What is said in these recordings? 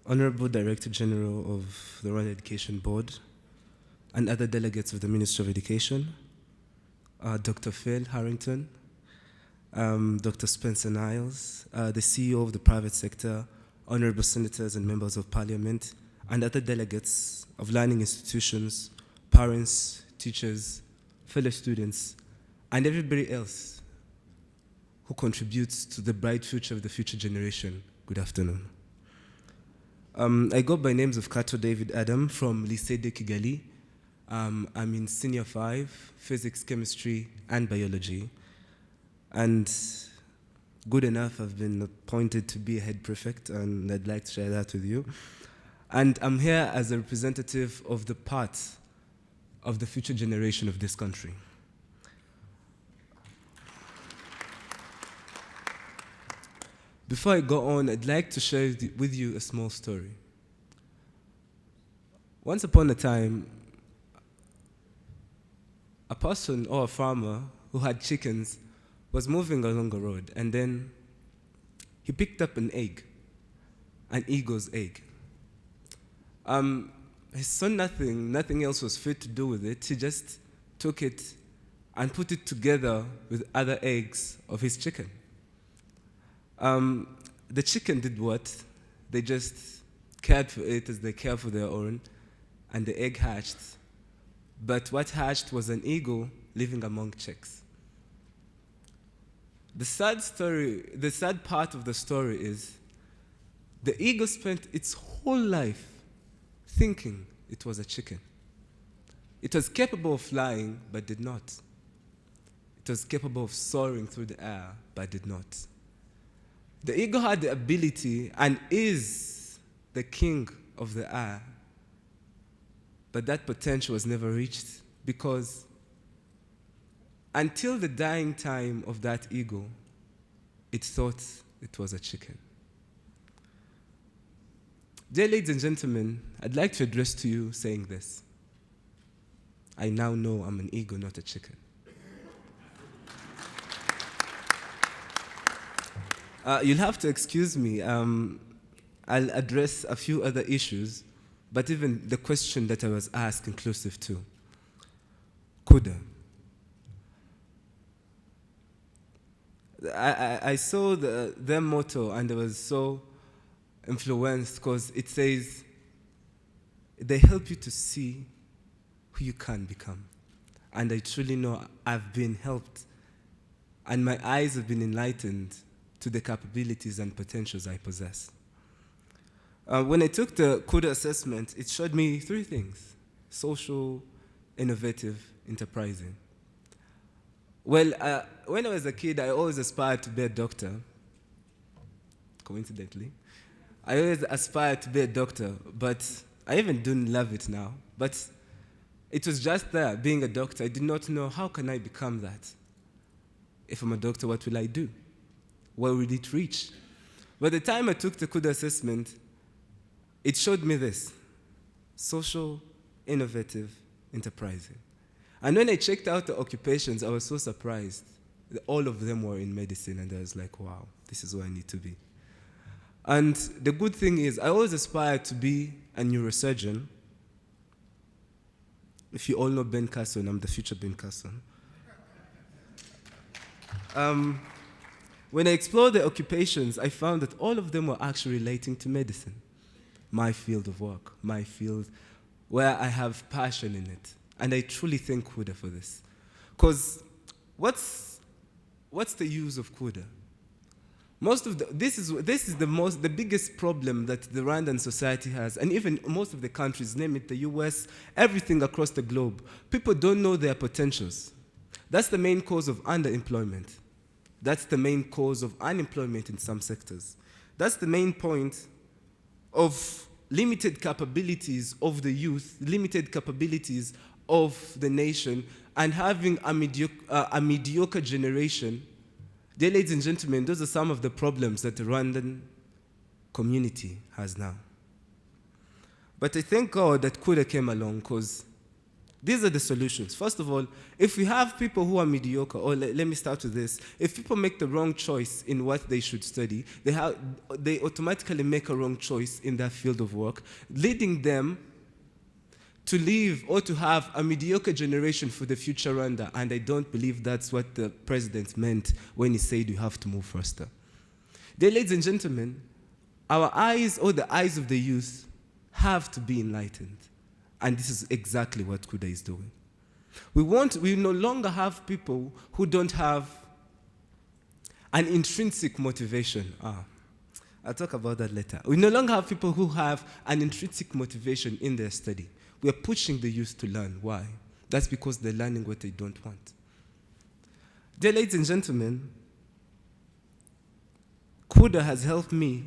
Honorable Director General of the Rwanda Education Board, and other delegates of the Ministry of Education, Dr. Phil Harrington, Dr. Spencer Niles, the CEO of the private sector, honorable senators and members of parliament, and other delegates of learning institutions, parents, teachers, fellow students, and everybody else who contributes to the bright future of the future generation. Good afternoon. I go by names of Kato David Adam from Lycee de Kigali. I'm in Senior 5, Physics, Chemistry, and Biology. And good enough, I've been appointed to be a head prefect, and I'd like to share that with you. And I'm here as a representative of the part of the future generation of this country. Before I go on, I'd like to share with you a small story. Once upon a time, a person or a farmer who had chickens was moving along a road, and then he picked up an egg, an eagle's egg. He saw nothing else was fit to do with it. He just took it and put it together with other eggs of his chicken. The chicken did what? They just cared for it as they care for their own, and the egg hatched. But what hatched was an eagle living among chicks. The sad part of the story is the eagle spent its whole life thinking it was a chicken. It was capable of flying, but did not. It was capable of soaring through the air, but did not. The eagle had the ability and is the king of the air, but that potential was never reached because until the dying time of that eagle, it thought it was a chicken. Dear ladies and gentlemen, I'd like to address to you saying this. I now know I'm an eagle, not a chicken. You'll have to excuse me. I'll address a few other issues, but even the question that I was asked inclusive to. Kuder. I saw their motto and I was so influenced because it says, they help you to see who you can become. And I truly know I've been helped and my eyes have been enlightened to the capabilities and potentials I possess. When I took the Kuder assessment, it showed me three things: social, innovative, enterprising. Well, when I was a kid, I always aspired to be a doctor. Coincidentally. I always aspired to be a doctor, but I even don't love it now. But it was just there, being a doctor. I did not know, how can I become that? If I'm a doctor, what will I do? Where will it reach? By the time I took the Kuder assessment, it showed me this: social, innovative, enterprising. And when I checked out the occupations, I was so surprised. All of them were in medicine, and I was like, wow, this is where I need to be. And the good thing is, I always aspired to be a neurosurgeon. If you all know Ben Carson, I'm the future Ben Carson. When I explored the occupations, I found that all of them were actually relating to medicine. My field of work, my field where I have passion in it. And I truly thank Kuder for this. Because what's the use of Kuder? This is the biggest problem that the Rwandan society has, and even most of the countries, name it the US, everything across the globe. People don't know their potentials. That's the main cause of underemployment. That's the main cause of unemployment in some sectors. That's the main point of limited capabilities of the youth, limited capabilities of the nation, and having a mediocre generation. Dear ladies and gentlemen, those are some of the problems that the Rwandan community has now. But I thank God that Kuder came along, because These are the solutions. First of all, if we have people who are mediocre, or let me start with this. If people make the wrong choice in what they should study, they automatically make a wrong choice in their field of work, leading them to leave or to have a mediocre generation for the future Rwanda. And I don't believe that's what the president meant when he said you have to move faster. Dear ladies and gentlemen, our eyes, or the eyes of the youth, have to be enlightened. And this is exactly what Kuder is doing. We no longer have people who don't have an intrinsic motivation. I'll talk about that later. We no longer have people who have an intrinsic motivation in their study. We are pushing the youth to learn. Why? That's because they're learning what they don't want. Dear ladies and gentlemen, Kuder has helped me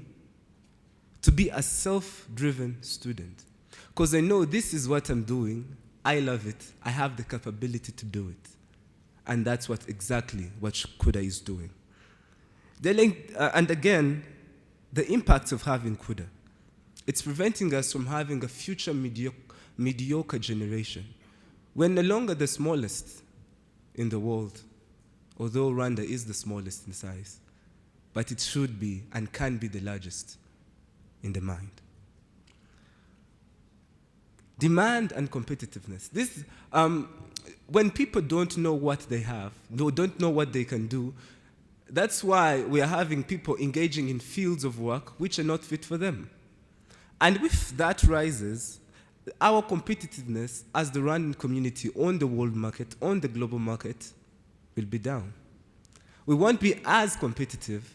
to be a self-driven student. Because I know this is what I'm doing. I love it. I have the capability to do it. And that's exactly what Kuder is doing. And again, the impact of having Kuder. It's preventing us from having a future mediocre generation. We're no longer the smallest in the world, although Rwanda is the smallest in size. But it should be and can be the largest in the mind. Demand and competitiveness. When people don't know what they have, don't know what they can do, that's why we are having people engaging in fields of work which are not fit for them. And if that rises, our competitiveness as the Rwandan community on the world market, on the global market, will be down. We won't be as competitive.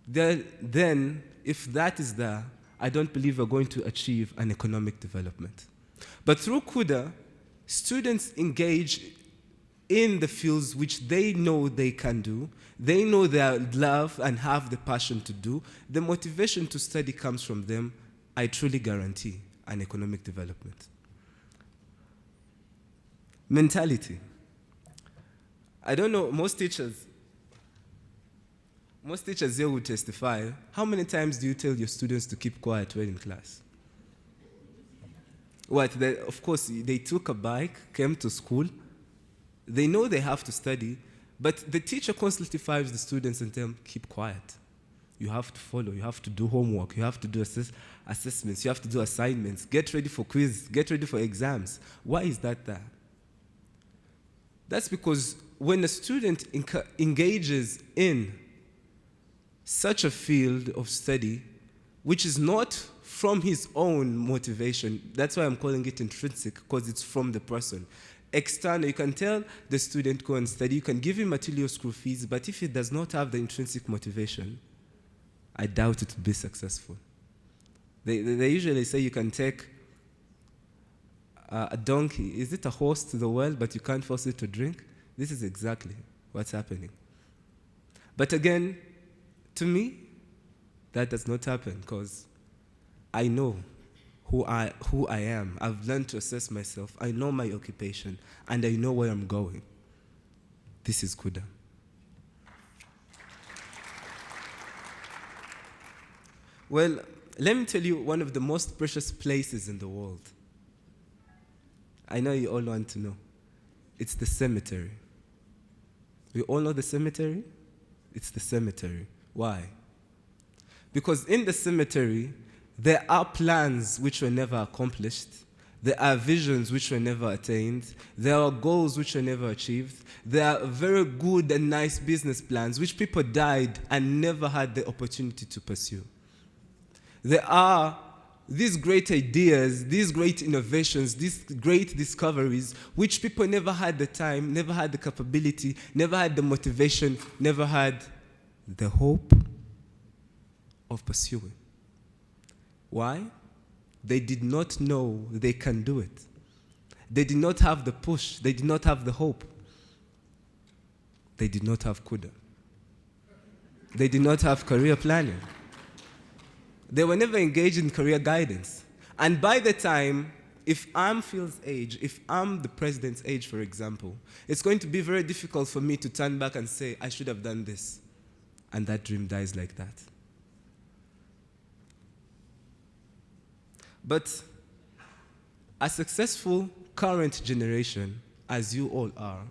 Then, if that is there, I don't believe we're going to achieve an economic development. But through Kuder, students engage in the fields which they know they can do, they know they love and have the passion to do. The motivation to study comes from them. I truly guarantee an economic development. Mentality. I don't know, most teachers here will testify. How many times do you tell your students to keep quiet when in class? Of course, they took a bike, came to school. They know they have to study, but the teacher constantly fires the students and tells them, keep quiet. You have to follow. You have to do homework. You have to do assessments. You have to do assignments. Get ready for quiz. Get ready for exams. Why is that there? That's because when a student engages in such a field of study, which is not from his own motivation, that's why I'm calling it intrinsic, because it's from the person. External, you can tell the student go and study, you can give him material school fees, but if he does not have the intrinsic motivation, I doubt it will be successful. They usually say you can take a donkey, is it a horse to the well, but you can't force it to drink? This is exactly what's happening. But again, to me, that does not happen because I know who I am. I've learned to assess myself. I know my occupation, and I know where I'm going. This is Kuder. Well, let me tell you one of the most precious places in the world. I know you all want to know. It's the cemetery. We all know the cemetery? It's the cemetery. Why? Because in the cemetery, there are plans which were never accomplished. There are visions which were never attained. There are goals which were never achieved. There are very good and nice business plans which people died and never had the opportunity to pursue. There are these great ideas, these great innovations, these great discoveries which people never had the time, never had the capability, never had the motivation, never had the hope of pursuing. Why? They did not know they can do it. They did not have the push. They did not have the hope. They did not have Kuder. They did not have career planning. They were never engaged in career guidance. And by the time, if I'm Phil's age, if I'm the president's age, for example, it's going to be very difficult for me to turn back and say, I should have done this. And that dream dies like that. But a successful current generation, as you all are,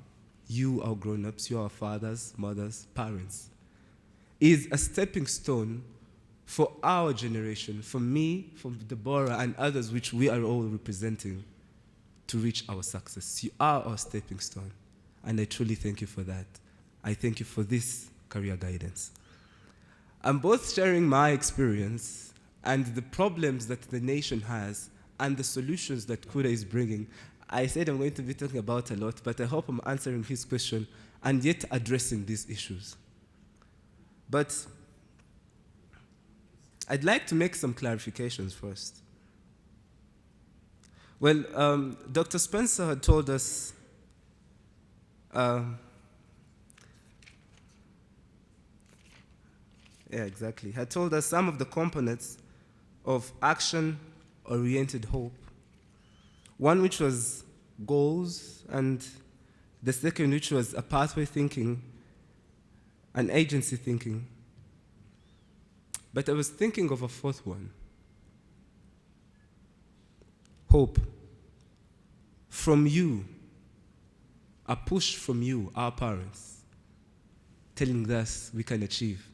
you are grown-ups, you are fathers, mothers, parents, is a stepping stone for our generation, for me, for Deborah, and others which we are all representing, to reach our success. You are our stepping stone, and I truly thank you for that. I thank you for this career guidance. I'm both sharing my experience and the problems that the nation has and the solutions that Kuder is bringing. I said I'm going to be talking about a lot, but I hope I'm answering his question and yet addressing these issues. But I'd like to make some clarifications first. Well, Dr. Spencer had told us had told us some of the components of action-oriented hope. One which was goals, and the second which was a pathway thinking, and agency thinking. But I was thinking of a fourth one. Hope. From you, a push from you, our parents, telling us we can achieve,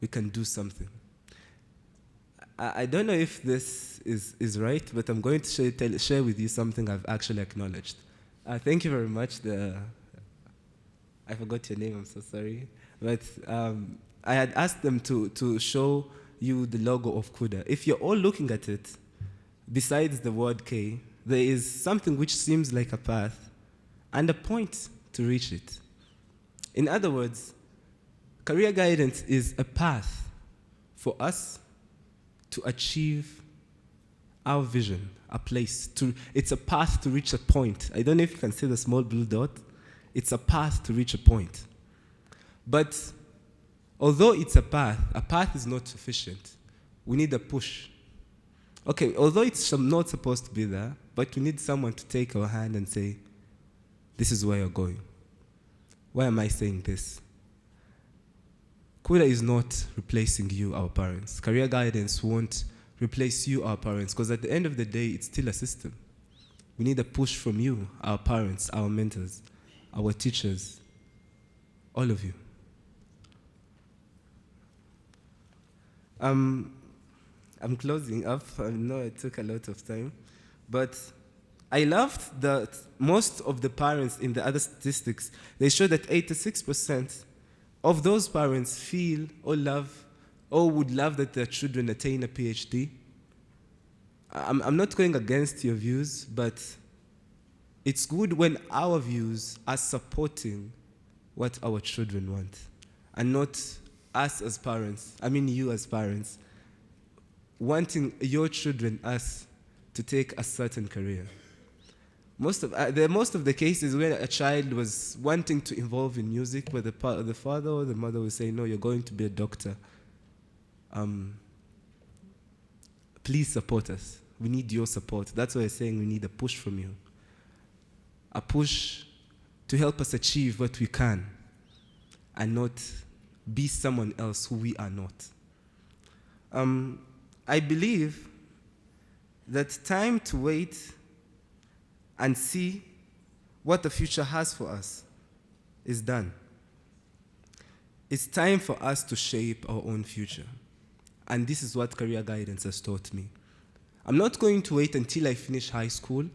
we can do something. I don't know if this is right, but I'm going to share with you something I've actually acknowledged. Thank you very much. I forgot your name, I'm so sorry. But I had asked them to show you the logo of Kuder. If you're all looking at it, besides the word K, there is something which seems like a path and a point to reach it. In other words, career guidance is a path for us to achieve our vision, a place. It's a path to reach a point. I don't know if you can see the small blue dot. It's a path to reach a point. But although it's a path is not sufficient. We need a push. Okay, although it's not supposed to be there, but we need someone to take our hand and say, this is where you're going. Why am I saying this? Kuder is not replacing you, our parents. Career guidance won't replace you, our parents, because at the end of the day, it's still a system. We need a push from you, our parents, our mentors, our teachers, all of you. I'm closing up. I know it took a lot of time, but I loved that most of the parents in the other statistics, they show that 86% of those parents feel or love or would love that their children attain a PhD. I'm not going against your views, but it's good when our views are supporting what our children want and not us as parents, you as parents, wanting your children, us, to take a certain career. Most of the cases where a child was wanting to involve in music, where the father or the mother would say, no, you're going to be a doctor. Please support us. We need your support. That's why I'm saying we need a push from you. A push to help us achieve what we can and not be someone else who we are not. I believe that time to wait and see what the future has for us is done. It's time for us to shape our own future. And this is what career guidance has taught me. I'm not going to wait until I finish high school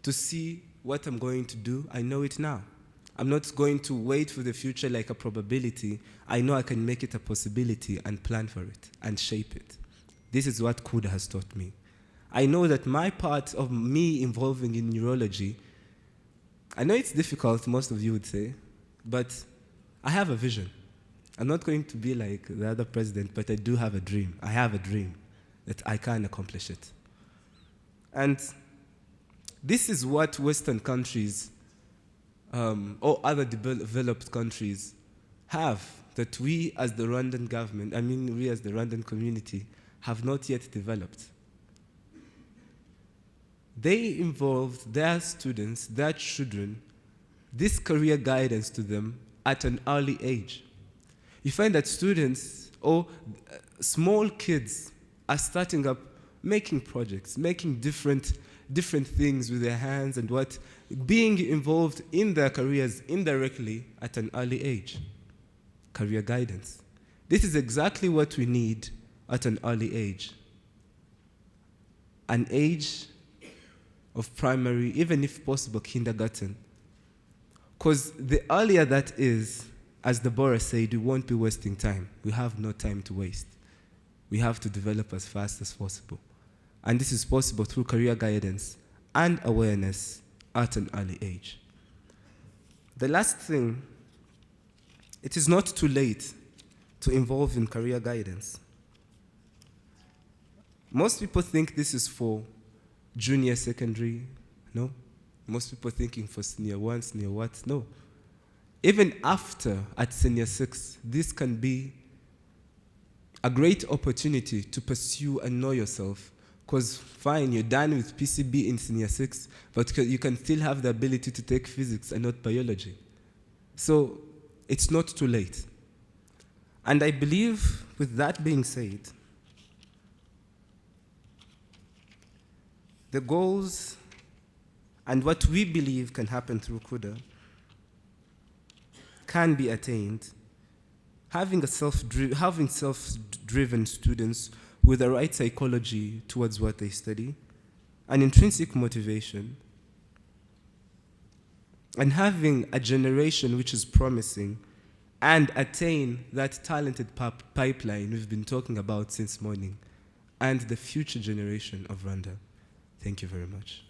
to see what I'm going to do. I know it now. I'm not going to wait for the future like a probability. I know I can make it a possibility and plan for it and shape it. This is what Kuder has taught me. I know that my part of me involving in neurology, I know it's difficult, most of you would say, but I have a vision. I'm not going to be like the other president, but I do have a dream. I have a dream that I can accomplish it. And this is what Western countries or other developed countries have, that we as the Rwandan government, we as the Rwandan community, have not yet developed. They involved their students, their children, this career guidance to them at an early age. You find that students or small kids are starting up making projects, making different different things with their hands and being involved in their careers indirectly at an early age. Career guidance. This is exactly what we need at an early age. An age of primary, even if possible, kindergarten. Because the earlier that is, as Deborah said, we won't be wasting time. We have no time to waste. We have to develop as fast as possible. And this is possible through career guidance and awareness at an early age. The last thing, it is not too late to involve in career guidance. Most people think this is for junior secondary, no? Most people thinking for senior one, senior what, no. Even after, at senior 6, this can be a great opportunity to pursue and know yourself. Because fine, you're done with PCB in senior 6, but you can still have the ability to take physics and not biology. So it's not too late. And I believe, with that being said, the goals and what we believe can happen through Kuder can be attained having self-driven students with the right psychology towards what they study, an intrinsic motivation, and having a generation which is promising and attain that talented pipeline we've been talking about since morning, and the future generation of Rwanda. Thank you very much.